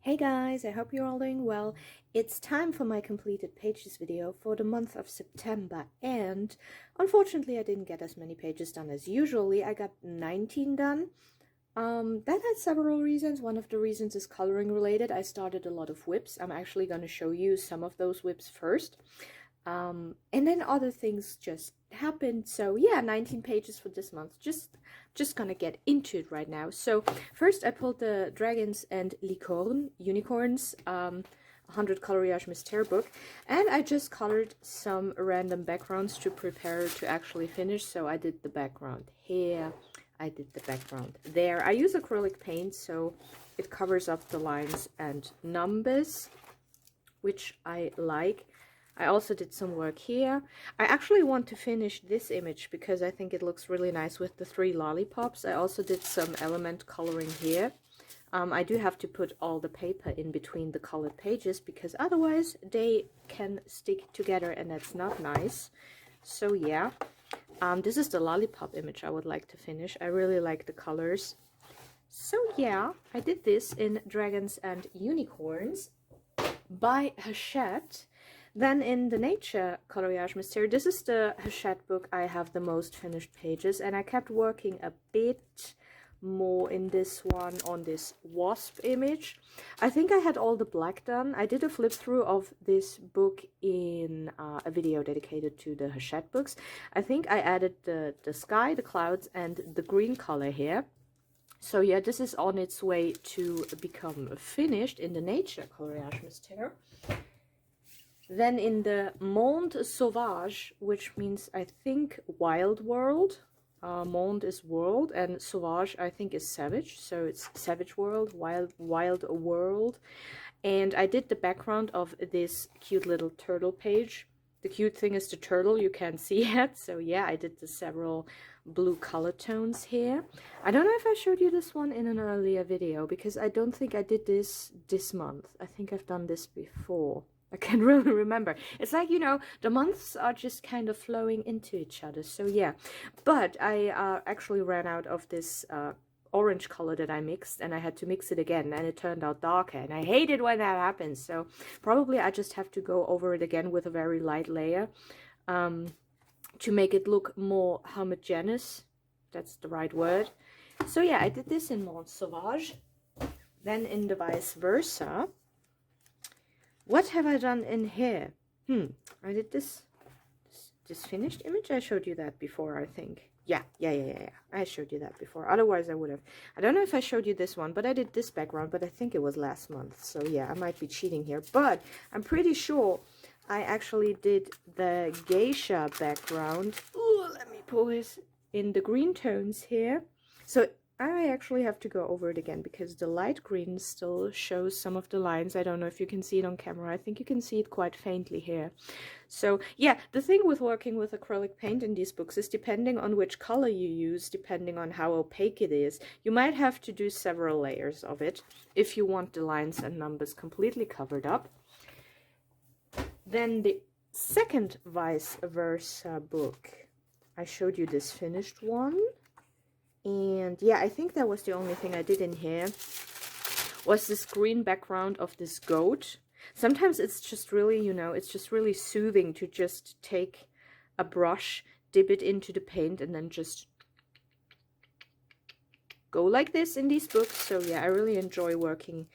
Hey guys, I hope you're all doing well. It's time for my completed pages video for the month of September, and unfortunately I didn't get as many pages done as usually. I got 19 done. That had several reasons. One of the reasons is coloring related. I started a lot of whips. I'm actually going to show you some of those whips first. And then other things just happened. So yeah, 19 pages for this month. Just gonna get into it right now. So first I pulled the Dragons and Unicorns 100 Coloriage Mystère book, and I just colored some random backgrounds to prepare to actually finish. So I did the background here, I did the background there. I use acrylic paint so it covers up the lines and numbers, which I like. I also did some work here. I actually want to finish this image because I think it looks really nice with the 3 lollipops. I also did some element coloring here. I do have to put all the paper in between the colored pages because otherwise they can stick together and that's not nice. So yeah, this is the lollipop image I would like to finish. I really like the colors. So yeah, I did this in Dragons and Unicorns by Hachette. Then in the Nature Coloriage Mystère, this is the Hachette book I have the most finished pages, and I kept working a bit more in this one on this wasp image. I think I had all the black done. I did a flip through of this book in a video dedicated to the Hachette books. I think I added the sky, the clouds, and the green color here. So yeah, this is on its way to become finished in the Nature Coloriage Mystère. Then in the Monde Sauvage, which means I think wild world. Monde is world and Sauvage I think is savage, so it's savage world, wild world. And I did the background of this cute little turtle page. The cute thing is the turtle, you can't see it. So yeah, I did the several blue color tones here. I don't know if I showed you this one in an earlier video because I don't think I did this month. I think I've done this before. I can't really remember. It's like, you know, the months are just kind of flowing into each other. So yeah, but I actually ran out of this orange color that I mixed, and I had to mix it again, and it turned out darker, and I hate it when that happens. So probably I just have to go over it again with a very light layer to make it look more homogeneous. That's the right word. So yeah, I did this in Monde Sauvage. Then in the vice versa. What have I done in here? I did this finished image. I showed you that before, I think. Yeah. I showed you that before. Otherwise, I would have. I don't know if I showed you this one, but I did this background, but I think it was last month. So yeah, I might be cheating here. But I'm pretty sure I actually did the Geisha background. Ooh, let me pull this in the green tones here. So I actually have to go over it again because the light green still shows some of the lines. I don't know if you can see it on camera. I think you can see it quite faintly here. So yeah, the thing with working with acrylic paint in these books is depending on which color you use, depending on how opaque it is, you might have to do several layers of it if you want the lines and numbers completely covered up. Then the second vice versa book, I showed you this finished one. And yeah, I think that was the only thing I did in here, was this green background of this goat. Sometimes it's just really, you know, it's just really soothing to just take a brush, dip it into the paint, and then just go like this in these books. So yeah, I really enjoy working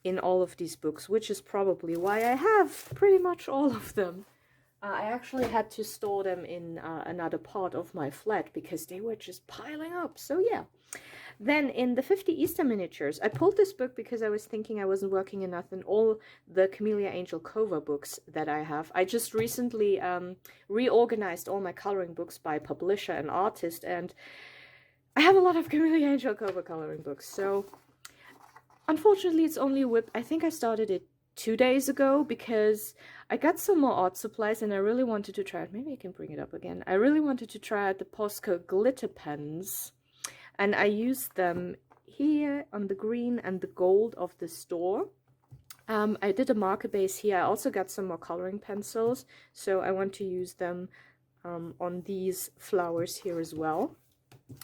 in all of these books, which is probably why I have pretty much all of them. I actually had to store them in another part of my flat because they were just piling up. So yeah. Then in the 50 Easter miniatures, I pulled this book because I was thinking I wasn't working enough in all the Camellia Angel cover books that I have. I just recently reorganized all my coloring books by publisher and artist, and I have a lot of Camellia Angel cover coloring books. So unfortunately, it's only a whip. I think I started it 2 days ago because I got some more art supplies and I really wanted to try it. Maybe I can bring it up again. I really wanted to try out the Posca glitter pens, and I used them here on the green and the gold of the store. I did a marker base here. I also got some more coloring pencils, so I want to use them on these flowers here as well.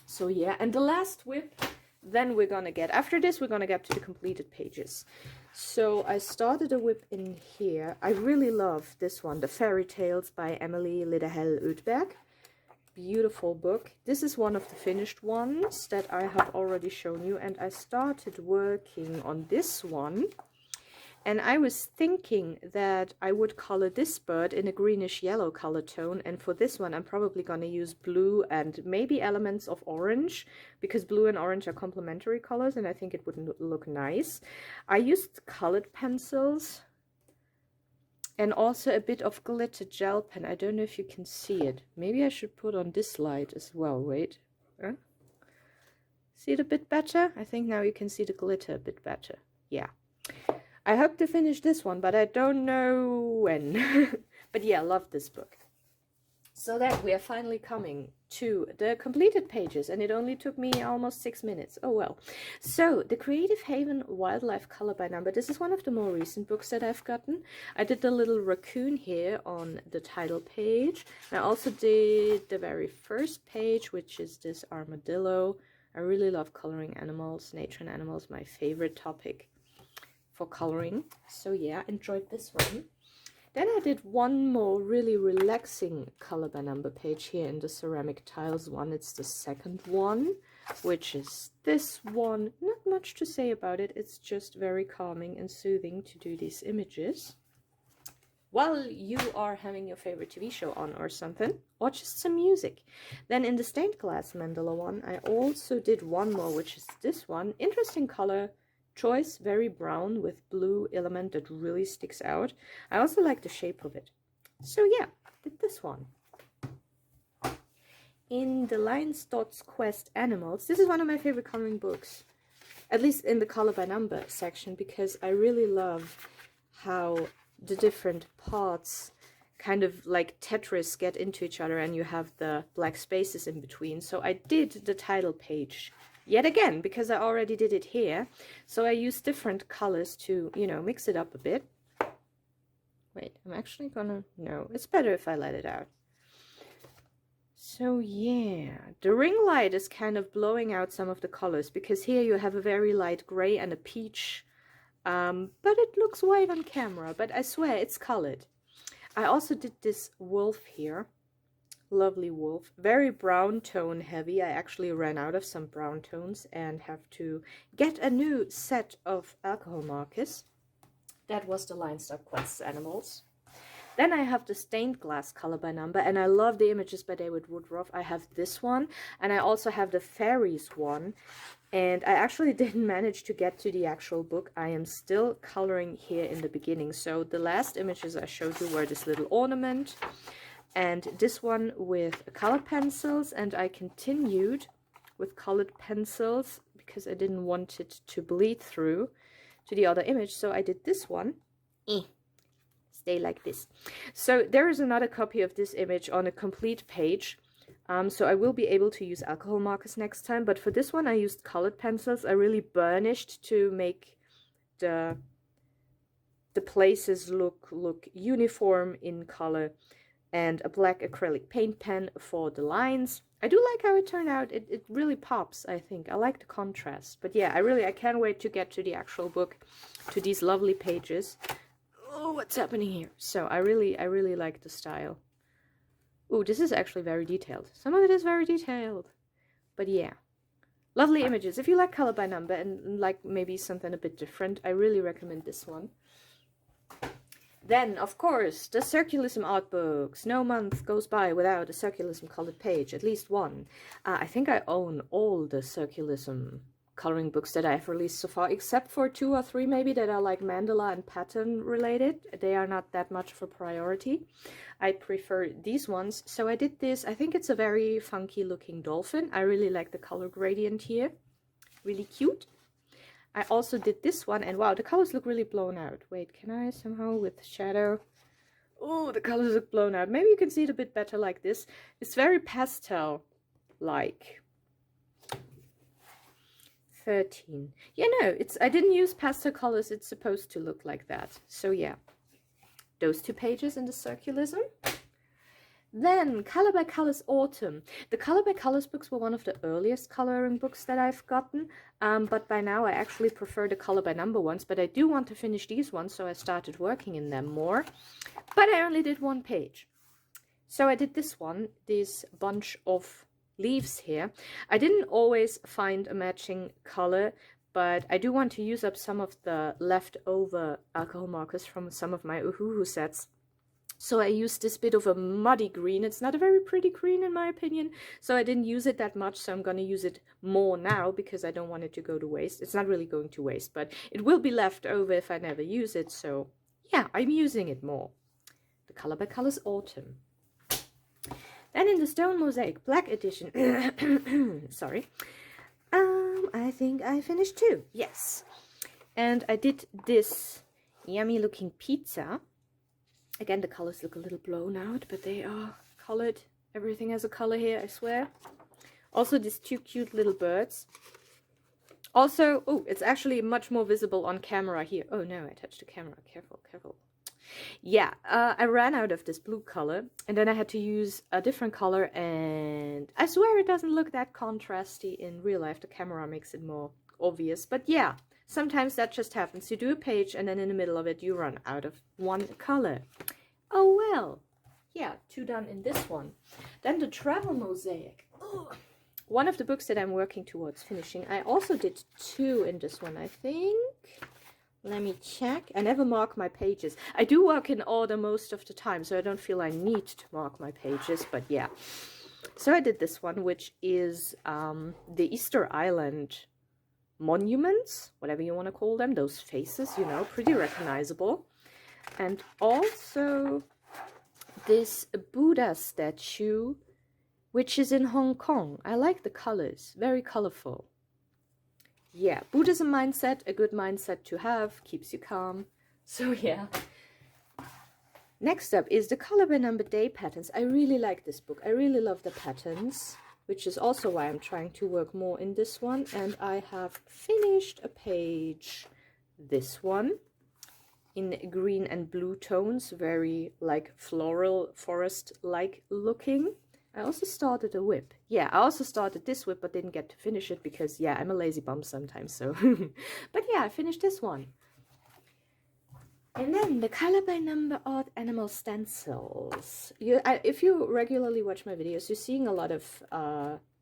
So yeah, and the last whip then we're gonna get, after this, we're gonna get to the completed pages. So I started a whip in here. I really love this one, The Fairy Tales by Emily Lidahel-Udberg. Beautiful book. This is one of the finished ones that I have already shown you, and I started working on this one. And I was thinking that I would color this bird in a greenish yellow color tone. And for this one, I'm probably going to use blue and maybe elements of orange, because blue and orange are complementary colors and I think it would look nice. I used colored pencils and also a bit of glitter gel pen. I don't know if you can see it. Maybe I should put on this light as well. Wait. See it a bit better? I think now you can see the glitter a bit better. Yeah. I hope to finish this one, but I don't know when. But yeah, I love this book. So that we are finally coming to the completed pages, and it only took me almost 6 minutes. Oh well. So, The Creative Haven Wildlife Color by Number. This is one of the more recent books that I've gotten. I did the little raccoon here on the title page. I also did the very first page, which is this armadillo. I really love coloring animals. Nature and animals, my favorite topic for coloring. So yeah, enjoyed this one. Then I did one more really relaxing color by number page here in the ceramic tiles one. It's the second one, which is this one. Not much to say about it. It's just very calming and soothing to do these images while you are having your favorite TV show on or something, or just some music. Then in the stained glass mandala one, I also did one more, which is this one. Interesting color choice, very brown with blue element that really sticks out. I also like the shape of it. So yeah, did this one. In the Lion's Dots Quest Animals, this is one of my favorite coloring books, at least in the color by number section, because I really love how the different parts kind of like Tetris get into each other and you have the black spaces in between. So I did the title page yet again, because I already did it here. So I use different colors to, you know, mix it up a bit. Wait, I'm actually gonna... No, it's better if I let it out. So yeah, the ring light is kind of blowing out some of the colors, because here you have a very light gray and a peach. But it looks white on camera, but I swear it's colored. I also did this wolf here. Lovely wolf, very brown tone heavy. I actually ran out of some brown tones and have to get a new set of alcohol markers. That was the Lion's Dots Quest Animals. Then I have the stained glass color by number, and I love the images by David Woodruff. I have this one, and I also have the Fairies one, and I actually didn't manage to get to the actual book. I am still coloring here in the beginning. So the last images I showed you were this little ornament, and this one with colored pencils, and I continued with colored pencils because I didn't want it to bleed through to the other image. So I did this one. Stay like this. So there is another copy of this image on a complete page. So I will be able to use alcohol markers next time. But for this one, I used colored pencils. I really burnished to make the places look uniform in color. And a black acrylic paint pen for the lines. I do like how it turned out. It really pops, I think. I like the contrast. But yeah, I can't wait to get to the actual book, to these lovely pages. Oh, what's happening here? So I really like the style. Oh, this is actually very detailed. Some of it is very detailed. But yeah, lovely images. If you like color by number and like maybe something a bit different, I really recommend this one. Then, of course, the Circularism art books. No month goes by without a Circularism colored page, at least one. I think I own all the Circularism coloring books that I've released so far, except for 2 or 3 maybe that are like mandala and pattern related. They are not that much of a priority. I prefer these ones. So I did this. I think it's a very funky looking dolphin. I really like the color gradient here. Really cute. I also did this one, and wow, the colors look really blown out. Wait, can I somehow with shadow? Oh, the colors look blown out. Maybe you can see it a bit better like this. It's very pastel-like. 13. Yeah, no, I didn't use pastel colors. It's supposed to look like that. So yeah, those 2 pages in the Circularism. Then Color by Colors Autumn. The Color by Colors books were one of the earliest coloring books that I've gotten, but by now I actually prefer the Color by Number ones, but I do want to finish these ones, so I started working in them more. But I only did one page. So I did this one, this bunch of leaves here. I didn't always find a matching color, but I do want to use up some of the leftover alcohol markers from some of my Uhuhu sets. So I used this bit of a muddy green. It's not a very pretty green in my opinion, so I didn't use it that much, so I'm going to use it more now because I don't want it to go to waste. It's not really going to waste, but it will be left over if I never use it, so yeah, I'm using it more. The Color by Colors Autumn. Then in the Stone Mosaic Black Edition, sorry, I think I finished 2, yes. And I did this yummy looking pizza. Again, the colors look a little blown out, but they are colored. Everything has a color here, I swear. Also, these 2 cute little birds. Also, oh, it's actually much more visible on camera here. Oh no, I touched the camera. Careful, careful. Yeah, I ran out of this blue color, and then I had to use a different color, and I swear it doesn't look that contrasty in real life. The camera makes it more obvious, but yeah. Sometimes that just happens. You do a page and then in the middle of it you run out of one color. Oh well. Yeah, 2 done in this one. Then the Travel Mosaic. Ugh. One of the books that I'm working towards finishing. I also did 2 in this one, I think. Let me check. I never mark my pages. I do work in order most of the time, so I don't feel I need to mark my pages, but yeah. So I did this one, which is the Easter Island monuments, whatever you want to call them, those faces, you know, pretty recognizable. And also this Buddha statue, which is in Hong Kong. I like the colors, very colorful. Yeah, Buddhism mindset, a good mindset to have, keeps you calm. So yeah. Next up is the Color by Number Day patterns. I really like this book. I really love the patterns, which is also why I'm trying to work more in this one. And I have finished a page, this one, in green and blue tones, very like floral forest-like looking. I also started a whip. Yeah, I also started this whip, but didn't get to finish it because, yeah, I'm a lazy bum sometimes, so. But yeah, I finished this one. And then the Color by Number Odd Animal Stencils. If you regularly watch my videos, you're seeing a lot of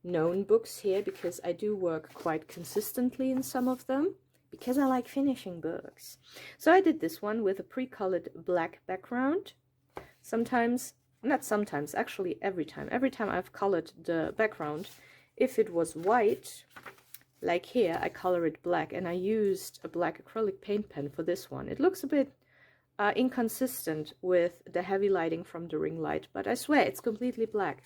known books here because I do work quite consistently in some of them because I like finishing books. So I did this one with a pre-colored black background. Sometimes, not sometimes, actually every time I've colored the background, if it was white, like here, I color it black, and I used a black acrylic paint pen for this one. It looks a bit inconsistent with the heavy lighting from the ring light, but I swear it's completely black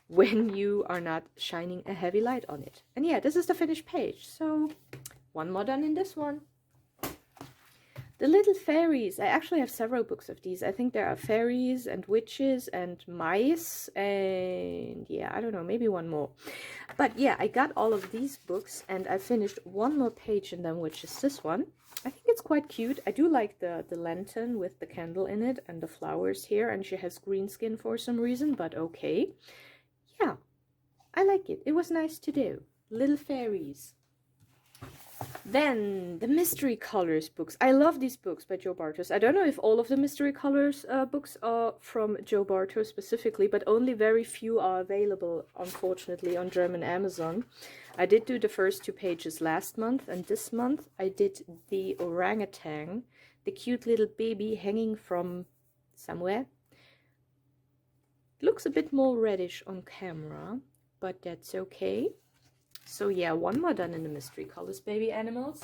when you are not shining a heavy light on it. And yeah, this is the finished page, so one more done in this one. The Little Fairies. I actually have several books of these. I think there are fairies and witches and mice and yeah, I don't know, maybe one more. But yeah, I got all of these books and I finished one more page in them, which is this one. I think it's quite cute. I do like the lantern with the candle in it and the flowers here, and she has green skin for some reason, but okay. Yeah, I like it. It was nice to do. Little Fairies. Then the Mystery Colors books. I love these books by Joe Bartos. I don't know if all of the Mystery Colors books are from Joe Bartos specifically, but only very few are available, unfortunately, on German Amazon. I did do the first 2 pages last month, and this month I did the orangutan, the cute little baby hanging from somewhere. It looks a bit more reddish on camera, but that's okay. So yeah, one more done in the Mystery Colors baby animals.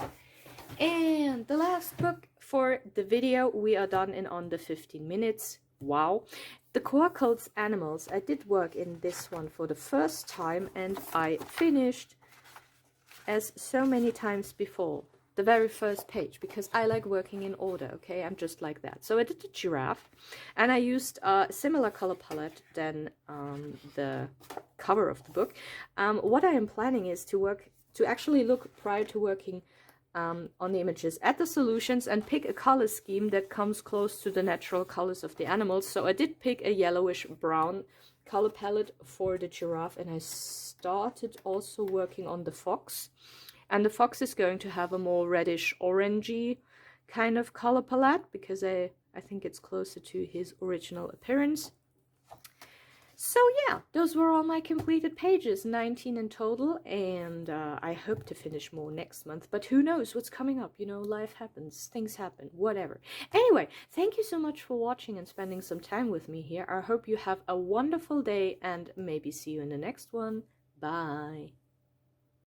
And the last book for the video, we are done in under 15 minutes. Wow. The Core Codes Animals. I did work in this one for the first time, and I finished, as so many times before, the very first page, because I like working in order, okay? I'm just like that. So I did the giraffe, and I used a similar color palette than the cover of the book. What I am planning is to actually look, prior to working on the images, add the solutions, and pick a color scheme that comes close to the natural colors of the animals. So I did pick a yellowish brown color palette for the giraffe, and I started also working on the fox. And the fox is going to have a more reddish orangey kind of color palette, because I think it's closer to his original appearance. So yeah, those were all my completed pages, 19 in total, and I hope to finish more next month, but who knows what's coming up, you know, life happens, things happen, whatever. Anyway, thank you so much for watching and spending some time with me here. I hope you have a wonderful day, and maybe see you in the next one. Bye.